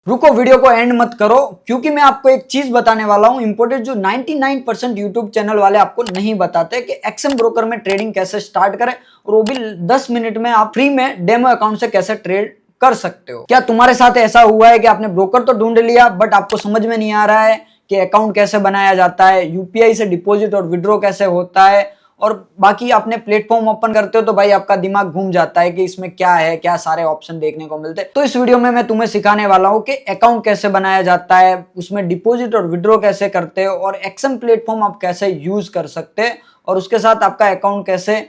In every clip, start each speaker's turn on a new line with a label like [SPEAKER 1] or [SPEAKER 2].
[SPEAKER 1] रुको, वीडियो को एंड मत करो, क्योंकि मैं आपको एक चीज बताने वाला हूं इंपॉर्टेंट, जो 99% यूट्यूब चैनल वाले आपको नहीं बताते कि एक्सएम ब्रोकर में ट्रेडिंग कैसे स्टार्ट करें, और वो भी 10 मिनट में आप फ्री में डेमो अकाउंट से कैसे ट्रेड कर सकते हो। क्या तुम्हारे साथ ऐसा हुआ है कि आपने ब्रोकर तो ढूंढ लिया बट आपको समझ में नहीं आ रहा है कि अकाउंट कैसे बनाया जाता है, यूपीआई से डिपॉजिट और विड्रॉ कैसे होता है, और बाकी आपने प्लेटफॉर्म ओपन करते हो तो भाई आपका दिमाग घूम जाता है कि इसमें क्या है, क्या सारे ऑप्शन देखने को मिलते हैं। तो इस वीडियो में मैं तुम्हें सिखाने वाला हूं कि अकाउंट कैसे बनाया जाता है, उसमें डिपॉजिट और विड्रॉ कैसे करते हो, और एक्सएम प्लेटफॉर्म आप कैसे यूज कर सकते हैं, और उसके साथ आपका अकाउंट कैसे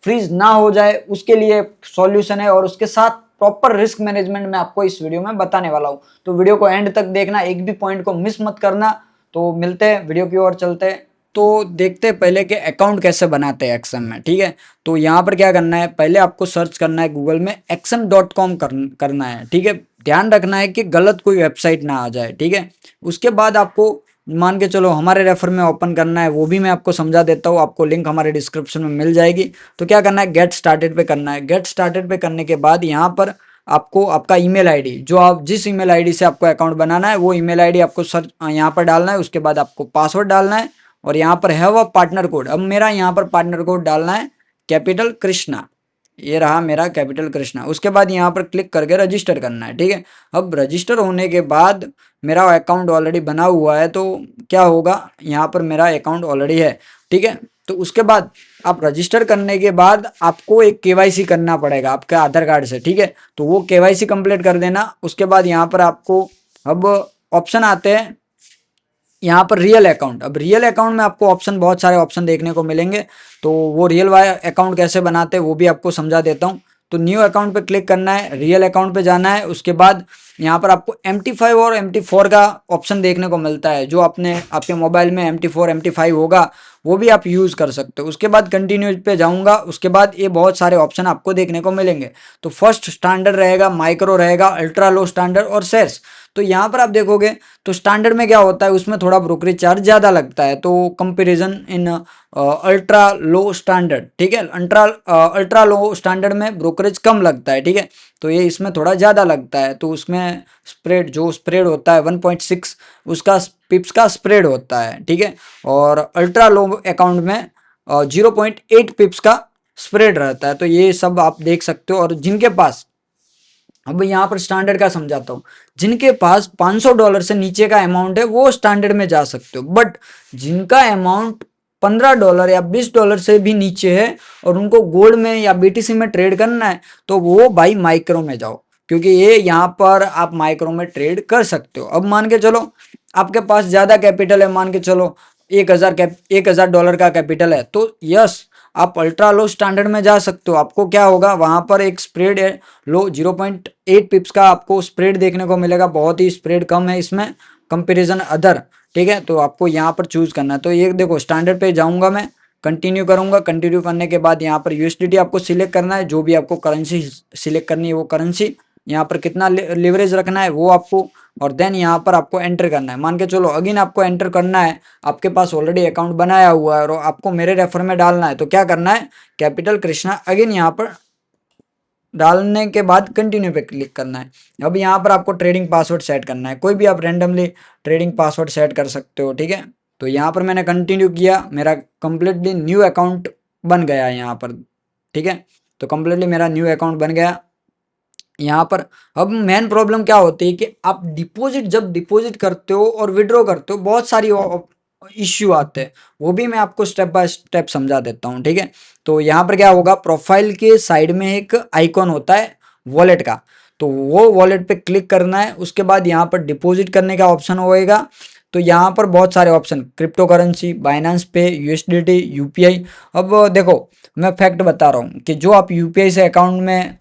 [SPEAKER 1] फ्रीज ना हो जाए उसके लिए सॉल्यूशन है, और उसके साथ प्रॉपर रिस्क मैनेजमेंट में आपको इस वीडियो में बताने वाला हूं। तो वीडियो को एंड तक देखना, एक भी पॉइंट को मिस मत करना। तो मिलते हैं, वीडियो की ओर चलते हैं। तो देखते हैं पहले कि अकाउंट कैसे बनाते हैं एक्सएम में। ठीक है, तो यहाँ पर क्या करना है, पहले आपको सर्च करना है गूगल में exam.com करना है। ठीक है, ध्यान रखना है कि गलत कोई वेबसाइट ना आ जाए। ठीक है, उसके बाद आपको मान के चलो हमारे रेफर में ओपन करना है, वो भी मैं आपको समझा देता हूँ, आपको लिंक हमारे डिस्क्रिप्शन में मिल जाएगी। तो क्या करना है, गेट स्टार्टेड पे करना है। गेट स्टार्टेड पे करने के बाद यहाँ पर आपको आपका ईमेल आईडी, जो आप जिस ईमेल आईडी से आपको अकाउंट बनाना है वो ईमेल आईडी आपको सर्च यहाँ पर डालना है। उसके बाद आपको पासवर्ड डालना है, और यहाँ पर है वो पार्टनर कोड। अब मेरा यहाँ पर पार्टनर कोड डालना है कैपिटल कृष्णा, ये रहा मेरा कैपिटल कृष्णा। उसके बाद यहाँ पर क्लिक करके रजिस्टर करना है। ठीक है, अब रजिस्टर होने के बाद मेरा अकाउंट ऑलरेडी बना हुआ है, तो क्या होगा, यहाँ पर मेरा अकाउंट ऑलरेडी है। ठीक है, तो उसके बाद आप रजिस्टर करने के बाद आपको एक केवाईसी करना पड़ेगा आपके आधार कार्ड से। ठीक है, तो वो केवाईसी कंप्लीट कर देना। उसके बाद यहाँ पर आपको अब ऑप्शन आते हैं यहाँ पर रियल अकाउंट। अब रियल अकाउंट में आपको ऑप्शन, बहुत सारे ऑप्शन देखने को मिलेंगे, तो वो रियल वाला अकाउंट कैसे बनाते हैं वो भी आपको समझा देता हूँ। तो न्यू अकाउंट पे क्लिक करना है, रियल अकाउंट पे जाना है। उसके बाद यहाँ पर आपको MT5 और MT4 का ऑप्शन देखने को मिलता है, जो आपके मोबाइल में MT4 MT5 होगा वो भी आप यूज़ कर सकते हो। उसके बाद कंटिन्यू पे जाऊँगा, उसके बाद ये बहुत सारे ऑप्शन आपको देखने को मिलेंगे। तो फर्स्ट स्टैंडर्ड रहेगा, माइक्रो रहेगा, अल्ट्रा लो स्टैंडर्ड और शेयर्स। तो यहाँ पर आप देखोगे तो स्टैंडर्ड में क्या होता है, उसमें थोड़ा ब्रोकरेज चार्ज ज़्यादा लगता है, तो कंपेरिजन इन अल्ट्रा लो स्टैंडर्ड। ठीक है, अल्ट्रा लो स्टैंडर्ड में ब्रोकरेज कम लगता है। ठीक है, तो ये इसमें थोड़ा ज़्यादा लगता है, तो उसमें जो स्प्रेड होता है 1.6 उसका पिप्स का स्प्रेड होता है। ठीक है, और अल्ट्रा लो अकाउंट में 0.8 पिप्स का स्प्रेड रहता है। तो ये सब आप देख सकते हो। और जिनके पास, अब यहाँ पर स्टैंडर्ड का समझाता हूँ, जिनके पास $500 से नीचे का अमाउंट है वो स्टैंडर्ड में जा सकते हो, बट जिनका अमाउंट $15 या $20 से भी नीचे है और उनको गोल्ड में या BTC में ट्रेड करना है, तो वो भाई माइक्रो में जाओ, क्योंकि ये यहाँ पर आप माइक्रो में ट्रेड कर सकते हो। अब मान के चलो आपके पास ज़्यादा कैपिटल है, मान के चलो $1000 का कैपिटल है, तो यस आप अल्ट्रा लो स्टैंडर्ड में जा सकते हो। आपको क्या होगा, वहाँ पर एक स्प्रेड है लो 0.8 पिप्स का आपको स्प्रेड देखने को मिलेगा, बहुत ही स्प्रेड कम है इसमें कंपैरिजन अदर। ठीक है, तो आपको यहाँ पर चूज करना है। तो ये देखो स्टैंडर्ड पे जाऊँगा, मैं कंटिन्यू करूँगा। कंटिन्यू करने के बाद यहाँ पर USDT आपको सिलेक्ट करना है, जो भी आपको करेंसी सिलेक्ट करनी है वो करेंसी, यहाँ पर कितना लिवरेज रखना है वो आपको, और देन यहाँ पर आपको एंटर करना है। मान के चलो अगेन आपको एंटर करना है, आपके पास ऑलरेडी अकाउंट बनाया हुआ है और आपको मेरे रेफर में डालना है। तो क्या करना है, कैपिटल कृष्णा अगेन यहाँ पर डालने के बाद कंटिन्यू पे क्लिक करना है। अब यहाँ पर आपको ट्रेडिंग पासवर्ड सेट करना है, कोई भी आप रेंडमली ट्रेडिंग पासवर्ड सेट कर सकते हो। ठीक है, तो यहाँ पर मैंने कंटिन्यू किया, मेरा कंप्लीटली न्यू अकाउंट बन गया है यहाँ पर। ठीक है, तो कंप्लीटली मेरा न्यू अकाउंट बन गया यहाँ पर। अब मेन प्रॉब्लम क्या होती है कि आप जब डिपॉजिट करते हो और विड्रॉ करते हो, बहुत सारी इश्यू आते हैं, वो भी मैं आपको स्टेप बाय स्टेप समझा देता हूँ। ठीक है, तो यहाँ पर क्या होगा, प्रोफाइल के साइड में एक आइकॉन होता है वॉलेट का, तो वो वॉलेट पे क्लिक करना है। उसके बाद यहाँ पर डिपॉजिट करने का ऑप्शन होएगा। तो यहाँ पर बहुत सारे ऑप्शन, क्रिप्टो करेंसी, बाइनेंस पे, USDT, UPI। अब देखो मैं फैक्ट बता रहा हूँ कि जो आप UPI से अकाउंट में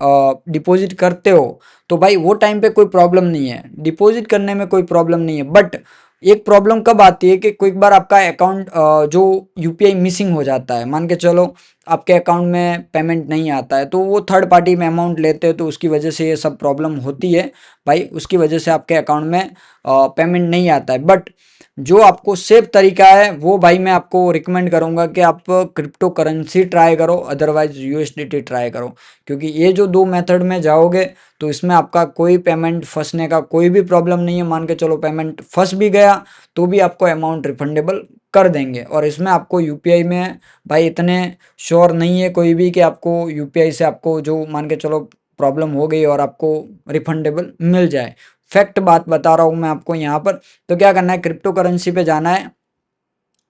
[SPEAKER 1] डिपॉजिट करते हो, तो भाई वो टाइम पे कोई प्रॉब्लम नहीं है, डिपॉजिट करने में कोई प्रॉब्लम नहीं है। बट एक प्रॉब्लम कब आती है कि कोई बार आपका अकाउंट जो UPI मिसिंग हो जाता है, मान के चलो आपके अकाउंट में पेमेंट नहीं आता है, तो वो थर्ड पार्टी में अमाउंट लेते हैं, तो उसकी वजह से ये सब प्रॉब्लम होती है भाई, उसकी वजह से आपके अकाउंट में पेमेंट नहीं आता है। बट जो आपको सेफ तरीका है वो भाई मैं आपको रिकमेंड करूंगा कि आप क्रिप्टो करेंसी ट्राई करो, अदरवाइज यूएसडीटी ट्राई करो, क्योंकि ये जो दो मेथड में जाओगे तो इसमें आपका कोई पेमेंट फंसने का कोई भी प्रॉब्लम नहीं है। मान के चलो पेमेंट फंस भी गया तो भी आपको अमाउंट रिफंडेबल कर देंगे। और इसमें आपको यूपीआई में भाई इतने श्योर नहीं है कोई भी कि आपको यूपीआई से आपको जो मान के चलो प्रॉब्लम हो गई और आपको रिफंडेबल मिल जाए। फैक्ट बात बता रहा हूँ मैं आपको यहाँ पर। तो क्या करना है, क्रिप्टो करेंसी पे जाना है,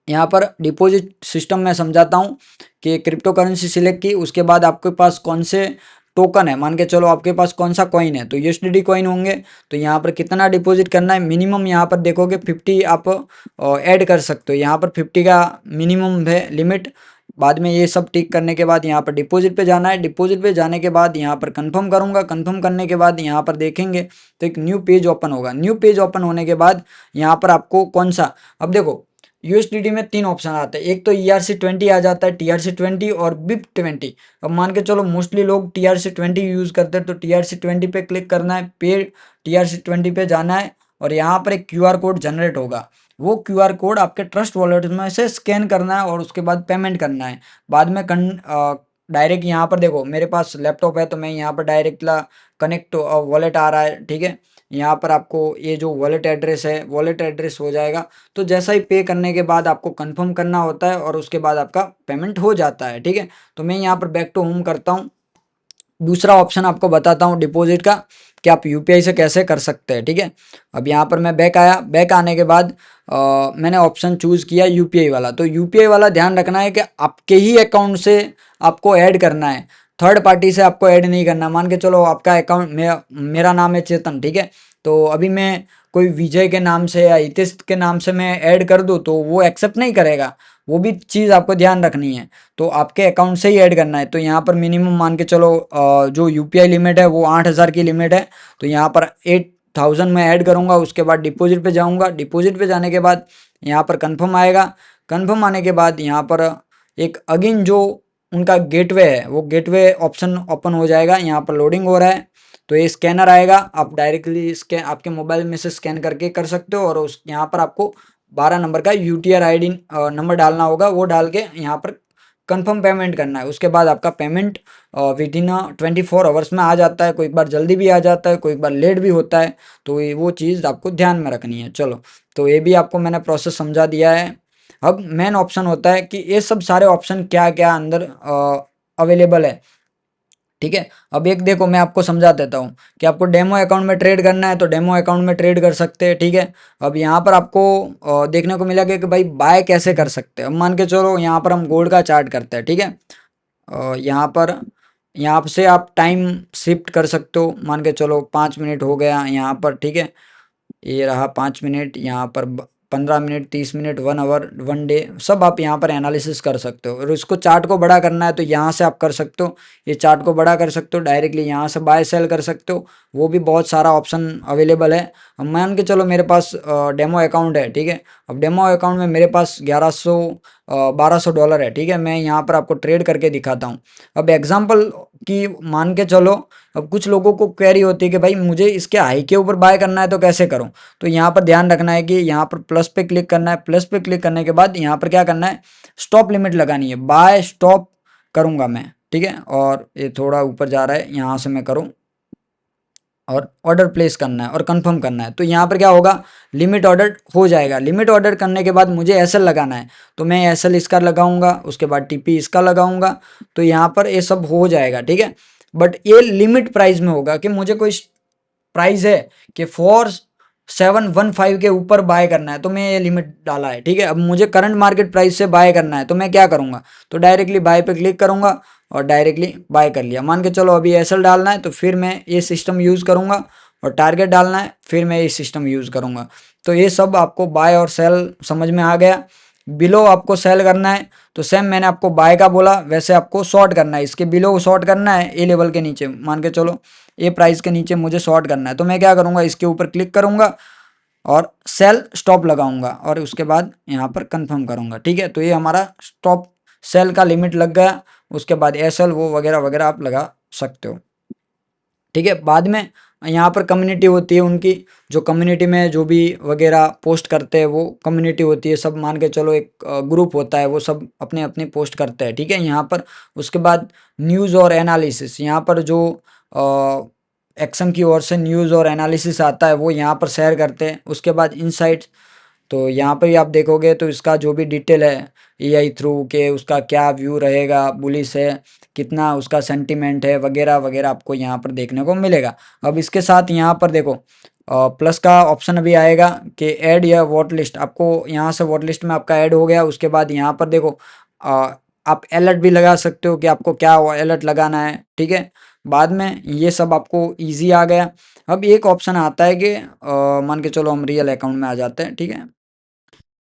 [SPEAKER 1] यहाँ पर डिपॉजिट सिस्टम में समझाता हूँ कि क्रिप्टो करेंसी सिलेक्ट की, उसके बाद आपके पास कौन से टोकन है, मान के चलो आपके पास कौन सा कॉइन है, तो यूएसडीटी कॉइन होंगे। तो यहाँ पर कितना डिपॉजिट करना है, मिनिमम यहाँ पर देखोगे 50 आप ऐड कर सकते हो, यहाँ पर 50 का मिनिमम है लिमिट। बाद में ये सब टिक करने के बाद यहाँ पर डिपॉजिट पे जाना है, डिपॉजिट पे जाने के बाद यहाँ पर कंफर्म करूंगा, कंफर्म करने के बाद यहाँ पर देखेंगे तो एक न्यू पेज ओपन होगा। न्यू पेज ओपन होने के बाद यहाँ पर आपको कौन सा, अब देखो यूएसडीटी में 3 ऑप्शन आते हैं, एक तो ERC20 आ जाता है, TRC20 और BIP20। अब मान के चलो मोस्टली लोग TRC20 यूज़ करते हैं, तो TRC20 पे क्लिक करना है, पे TRC20 पे जाना है और यहाँ पर एक क्यूआर कोड जनरेट होगा। वो क्यूआर कोड आपके ट्रस्ट वॉलेट में से स्कैन करना है और उसके बाद पेमेंट करना है। बाद में डायरेक्ट यहाँ पर देखो मेरे पास लैपटॉप है तो मैं यहाँ पर डायरेक्ट कनेक्ट वॉलेट आ रहा है, ठीक है। यहाँ पर आपको ये जो वॉलेट एड्रेस है, वॉलेट एड्रेस हो जाएगा। तो जैसा ही पे करने के बाद आपको कंफर्म करना होता है और उसके बाद आपका पेमेंट हो जाता है, ठीक है। तो मैं यहाँ पर बैक टू होम करता हूँ। दूसरा ऑप्शन आपको बताता हूँ डिपॉजिट का, कि आप यूपीआई से कैसे कर सकते हैं, ठीक है। अब यहाँ पर मैं बैक आया, बैक आने के बाद मैंने ऑप्शन चूज़ किया यूपीआई वाला। तो यूपीआई वाला ध्यान रखना है कि आपके ही अकाउंट से आपको ऐड करना है, थर्ड पार्टी से आपको ऐड नहीं करना। मान के चलो आपका अकाउंट, मेरा नाम है चेतन, ठीक है। तो अभी मैं कोई विजय के नाम से या हितेश के नाम से मैं ऐड कर दूँ तो वो एक्सेप्ट नहीं करेगा, वो भी चीज़ आपको ध्यान रखनी है। तो आपके अकाउंट से ही ऐड करना है। तो यहाँ पर मिनिमम मान के चलो जो यूपीआई लिमिट है वो 8,000 की लिमिट है, तो यहाँ पर 8,000 में ऐड करूँगा। उसके बाद डिपॉजिट पे जाऊँगा, डिपॉजिट पे जाने के बाद यहाँ पर कंफर्म आएगा। कंफर्म आने के बाद यहाँ पर एक अगेन जो उनका गेटवे है वो गेटवे ऑप्शन ओपन हो जाएगा। यहाँ पर लोडिंग हो रहा है, तो ये स्कैनर आएगा, आप डायरेक्टली स्कैन आपके मोबाइल में से स्कैन करके कर सकते हो। और उस यहाँ पर आपको 12 नंबर का यूटीआर आईडी नंबर डालना होगा, वो डाल के यहाँ पर कंफर्म पेमेंट करना है। उसके बाद आपका पेमेंट विद इन 24 आवर्स में आ जाता है। कोई बार जल्दी भी आ जाता है, कोई बार लेट भी होता है, तो वो चीज़ आपको ध्यान में रखनी है। चलो, तो ये भी आपको मैंने प्रोसेस समझा दिया है। अब मेन ऑप्शन होता है कि ये सब सारे ऑप्शन क्या क्या अंदर अवेलेबल है, ठीक है। अब एक देखो मैं आपको समझा देता हूँ कि आपको डेमो अकाउंट में ट्रेड करना है तो डेमो अकाउंट में ट्रेड कर सकते हैं, ठीक है। अब यहाँ पर आपको देखने को मिला कि भाई बाय कैसे कर सकते हैं। अब मान के चलो यहाँ पर हम गोल्ड का चार्ट करते हैं, ठीक है। यहाँ से आप टाइम शिफ्ट कर सकते हो, मान के चलो 5 मिनट हो गया यहाँ पर, ठीक है। ये रहा 5 मिनट, यहाँ पर 15 मिनट, 30 मिनट, 1 आवर, 1 डे, सब आप यहाँ पर एनालिसिस कर सकते हो। और इसको चार्ट को बड़ा करना है तो यहाँ से आप कर सकते हो, ये चार्ट को बड़ा कर सकते हो, डायरेक्टली यहाँ से बाय सेल कर सकते हो, वो भी बहुत सारा ऑप्शन अवेलेबल है। अब मान के चलो मेरे पास डेमो अकाउंट है, ठीक है। अब डेमो अकाउंट में मेरे पास 1200 डॉलर है, ठीक है। मैं यहाँ पर आपको ट्रेड करके दिखाता हूँ। अब एग्जाम्पल की मान के चलो, अब कुछ लोगों को क्वेरी होती है कि भाई मुझे इसके हाई के ऊपर बाय करना है तो कैसे करूं। तो यहाँ पर ध्यान रखना है कि यहाँ पर प्लस पे क्लिक करना है, प्लस पे क्लिक करने के बाद यहाँ पर क्या करना है, स्टॉप लिमिट लगानी है, बाय स्टॉप करूंगा मैं, ठीक है। और ये थोड़ा ऊपर जा रहा है, यहाँ से मैं करूँ और ऑर्डर प्लेस करना है और कंफर्म करना है। तो यहाँ पर क्या होगा, लिमिट ऑर्डर हो जाएगा। लिमिट ऑर्डर करने के बाद मुझे एसएल लगाना है, तो मैं एसएल इसका लगाऊंगा, उसके बाद टीपी इसका लगाऊंगा, तो यहाँ पर ये सब हो जाएगा, ठीक है। बट ये लिमिट प्राइस में होगा कि मुझे कोई प्राइस है कि 4715 के ऊपर बाय करना है, तो मैं ये लिमिट डाला है, ठीक है। अब मुझे करंट मार्केट प्राइस से बाय करना है तो मैं क्या करूंगा, तो डायरेक्टली बाय पे क्लिक करूंगा और डायरेक्टली बाय कर लिया। मान के चलो अभी एसएल डालना है तो फिर मैं ये सिस्टम यूज़ करूंगा, और टारगेट डालना है फिर मैं ये सिस्टम यूज़ करूंगा। तो ये सब आपको बाय और सेल समझ में आ गया। बिलो आपको सेल करना है तो सेम मैंने आपको बाय का बोला वैसे आपको शॉर्ट करना है, इसके बिलो शॉर्ट करना है, ए लेवल के नीचे, मान के चलो ए प्राइस के नीचे मुझे शॉर्ट करना है। तो मैं क्या करूंगा, इसके ऊपर क्लिक करूंगा और सेल स्टॉप लगाऊंगा और उसके बाद यहाँ पर कंफर्म करूंगा, ठीक है। तो ये हमारा स्टॉप सेल का लिमिट लग गया उसके बाद एसएल वो वगैरह वगैरह आप लगा सकते हो। ठीक है, बाद में यहाँ पर कम्युनिटी होती है उनकी, जो कम्युनिटी में जो भी वगैरह पोस्ट करते हैं वो कम्युनिटी होती है, सब मान के चलो एक ग्रुप होता है, वो सब अपने अपने पोस्ट करते हैं। ठीक है, यहाँ पर उसके बाद न्यूज़ और एनालिसिस, यहाँ पर जो एक्सएम की ओर से न्यूज़ और एनालिसिस आता है वो यहाँ पर शेयर करते हैं। उसके बाद इनसाइट्स, तो यहाँ पे भी आप देखोगे तो इसका जो भी डिटेल है एआई थ्रू के, उसका क्या व्यू रहेगा, बुलिश है, कितना उसका सेंटीमेंट है वगैरह वगैरह आपको यहाँ पर देखने को मिलेगा। अब इसके साथ यहाँ पर देखो प्लस का ऑप्शन अभी आएगा कि ऐड या वॉट लिस्ट, आपको यहाँ से वॉट लिस्ट में आपका ऐड हो गया। उसके बाद यहाँ पर देखो आप अलर्ट भी लगा सकते हो कि आपको क्या अलर्ट लगाना है। ठीक है, बाद में ये सब आपको ईजी आ गया। अब एक ऑप्शन आता है कि मान के चलो हम रियल अकाउंट में आ जाते हैं। ठीक है,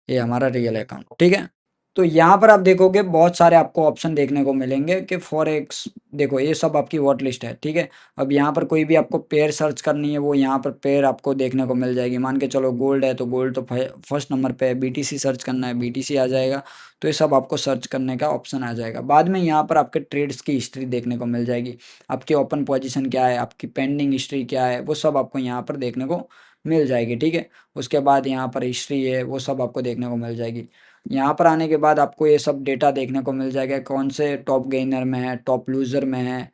[SPEAKER 1] ये हमारा रियल अकाउंट। ठीक है, तो यहाँ पर आप देखोगे बहुत सारे आपको ऑप्शन देखने को मिलेंगे कि फॉरेक्स, देखो ये सब आपकी वॉट लिस्ट है। ठीक है, अब यहाँ पर कोई भी आपको पेयर सर्च करनी है वो यहाँ पर पेयर आपको देखने को मिल जाएगी। मान के चलो गोल्ड है तो गोल्ड तो फर्स्ट नंबर पे है, बीटीसी सर्च करना है बीटीसी आ जाएगा। तो ये सब आपको सर्च करने का ऑप्शन आ जाएगा। बाद में यहाँ पर आपके ट्रेड्स की हिस्ट्री देखने को मिल जाएगी, आपकी ओपन पोजिशन क्या है, आपकी पेंडिंग हिस्ट्री क्या है, वो सब आपको यहाँ पर देखने को मिल जाएगी। ठीक है, उसके बाद यहाँ पर हिस्ट्री है वो सब आपको देखने को मिल जाएगी। यहाँ पर आने के बाद आपको ये सब डेटा देखने को मिल जाएगा, कौन से टॉप गेनर में है, टॉप लूज़र में है,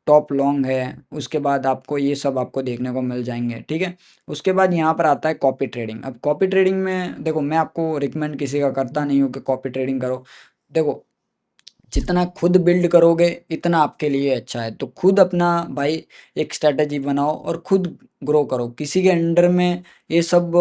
[SPEAKER 1] टॉप लॉन्ग है। उसके बाद आपको ये सब आपको देखने को मिल जाएंगे। ठीक है, उसके बाद यहाँ पर आता है कॉपी ट्रेडिंग। अब कॉपी ट्रेडिंग में देखो मैं आपको रिकमेंड किसी का करता नहीं हूँ कि कॉपी ट्रेडिंग करो। देखो जितना खुद बिल्ड करोगे इतना आपके लिए अच्छा है, तो खुद अपना भाई एक स्ट्रैटेजी बनाओ और खुद ग्रो करो, किसी के अंडर में ये सब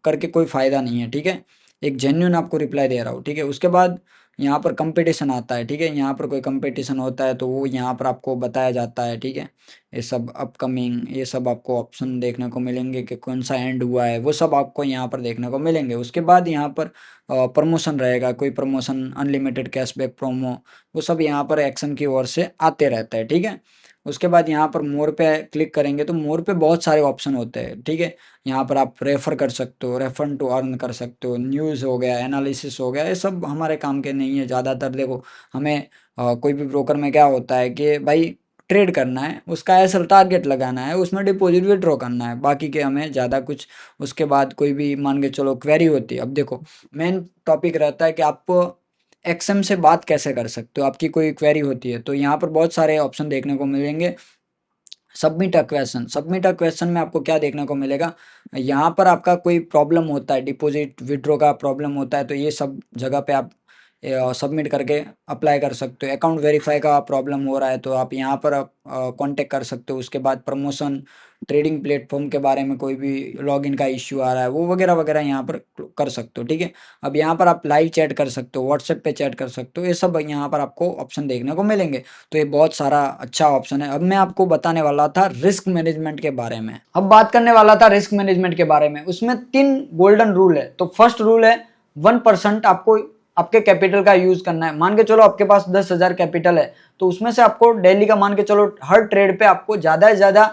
[SPEAKER 1] करके कोई फ़ायदा नहीं है। ठीक है, एक जेन्युइन आपको रिप्लाई दे रहा हूँ। ठीक है, उसके बाद यहाँ पर कंपटीशन आता है। ठीक है, यहाँ पर कोई कंपटीशन होता है तो वो यहाँ पर आपको बताया जाता है। ठीक है, ये सब अपकमिंग, ये सब आपको ऑप्शन देखने को मिलेंगे कि कौन सा एंड हुआ है, वो सब आपको यहाँ पर देखने को मिलेंगे। उसके बाद यहाँ पर प्रमोशन रहेगा, कोई प्रमोशन, अनलिमिटेड कैशबैक प्रोमो, वो सब यहाँ पर एक्शन की ओर से आते रहता है। ठीक है, उसके बाद यहाँ पर मोर पे क्लिक करेंगे तो मोर पे बहुत सारे ऑप्शन होते हैं। ठीक है, यहाँ पर आप रेफर कर सकते हो, रेफर टू अर्न कर सकते हो, न्यूज़ हो गया, एनालिसिस हो गया, ये सब हमारे काम के नहीं है ज़्यादातर। देखो हमें कोई भी ब्रोकर में क्या होता है कि भाई ट्रेड करना है, उसका एसएल टारगेट लगाना है, उसमें डिपॉजिट विड्रॉ करना है, बाकी के हमें ज़्यादा कुछ। उसके बाद कोई भी मान के चलो क्वेरी होती है। अब देखो मेन टॉपिक रहता है कि आप एक्सएम से बात कैसे कर सकते हो, आपकी कोई क्वेरी होती है तो यहाँ पर बहुत सारे ऑप्शन देखने को मिलेंगे। Submit a question, submit a question में आपको क्या देखने को मिलेगा, यहाँ पर आपका कोई प्रॉब्लम होता है, डिपॉजिट विड्रॉ का प्रॉब्लम होता है तो ये सब जगह पे आप सबमिट करके अप्लाई कर सकते हो। अकाउंट वेरीफाई का प्रॉब्लम हो रहा है तो आप यहाँ पर कांटेक्ट कर सकते हो। उसके बाद प्रमोशन, ट्रेडिंग प्लेटफॉर्म के बारे में कोई भी लॉगिन का इश्यू आ रहा है वो वगैरह वगैरह यहाँ पर कर सकते हो। ठीक है, अब यहाँ पर आप लाइव चैट कर सकते हो, व्हाट्सएप पे चैट कर सकते हो, ये सब यहाँ पर आपको ऑप्शन देखने को मिलेंगे। तो ये बहुत सारा अच्छा ऑप्शन है। अब मैं आपको बताने वाला था रिस्क मैनेजमेंट के बारे में, अब बात करने वाला था रिस्क मैनेजमेंट के बारे में। उसमें 3 गोल्डन रूल है। तो फर्स्ट रूल है 1% आपको आपके कैपिटल का यूज करना है। मान के चलो आपके पास 10,000 कैपिटल है तो उसमें से आपको डेली का मान के चलो हर ट्रेड पे आपको ज्यादा से ज्यादा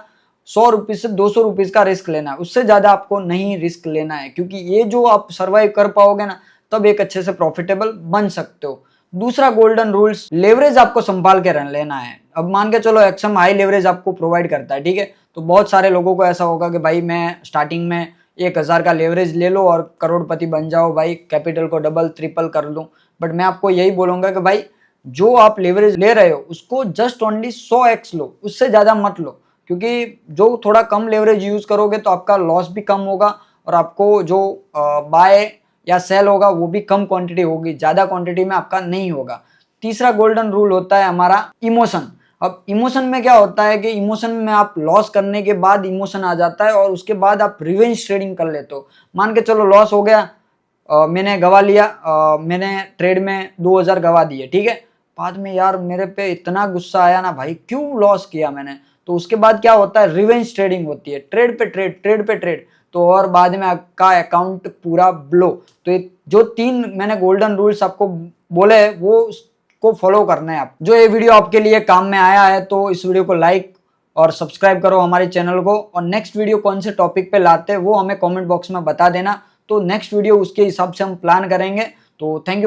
[SPEAKER 1] 100 रुपीज से 200 रुपीज का रिस्क लेना है, उससे ज्यादा आपको नहीं रिस्क लेना है, क्योंकि ये जो आप सर्वाइव कर पाओगे ना तब एक अच्छे से प्रॉफिटेबल बन सकते हो। दूसरा गोल्डन रूल्स, लेवरेज आपको संभाल के लेना है। अब मान के चलो एक्सएम हाई लेवरेज आपको प्रोवाइड करता है। ठीक है, तो बहुत सारे लोगों को ऐसा होगा कि भाई मैं स्टार्टिंग में 1,000 का लेवरेज ले लो और करोड़पति बन जाओ, भाई कैपिटल को डबल ट्रिपल कर लूं। बट मैं आपको यही बोलूंगा कि भाई जो आप लेवरेज ले रहे हो उसको जस्ट ओनली 100x लो, उससे ज्यादा मत लो, क्योंकि जो थोड़ा कम लेवरेज यूज करोगे तो आपका लॉस भी कम होगा और आपको जो बाय या सेल होगा वो भी कम क्वांटिटी होगी, ज्यादा क्वांटिटी में आपका नहीं होगा। तीसरा गोल्डन रूल होता है हमारा इमोशन। अब इमोशन में क्या होता है कि इमोशन में आप लॉस करने के बाद इमोशन आ जाता है और उसके बाद आप रिवेंज ट्रेडिंग कर लेते हो। मान के चलो लॉस हो गया, मैंने गवा लिया, मैंने ट्रेड में 2,000 गवा दिए। ठीक है, बाद में यार मेरे पे इतना गुस्सा आया ना भाई, क्यों लॉस किया मैंने। तो उसके बाद क्या होता है, रिवेंज ट्रेडिंग होती है, ट्रेड पे ट्रेड, ट्रेड पे ट्रेड, तो और बाद में आपका अकाउंट पूरा ब्लो। तो ये जो 3 मैंने गोल्डन रूल्स आपको बोले वो को फॉलो करना है आप। जो ये वीडियो आपके लिए काम में आया है तो इस वीडियो को लाइक और सब्सक्राइब करो हमारे चैनल को, और नेक्स्ट वीडियो कौन से टॉपिक पे लाते हैं वो हमें कमेंट बॉक्स में बता देना, तो नेक्स्ट वीडियो उसके हिसाब से हम प्लान करेंगे। तो थैंक यू।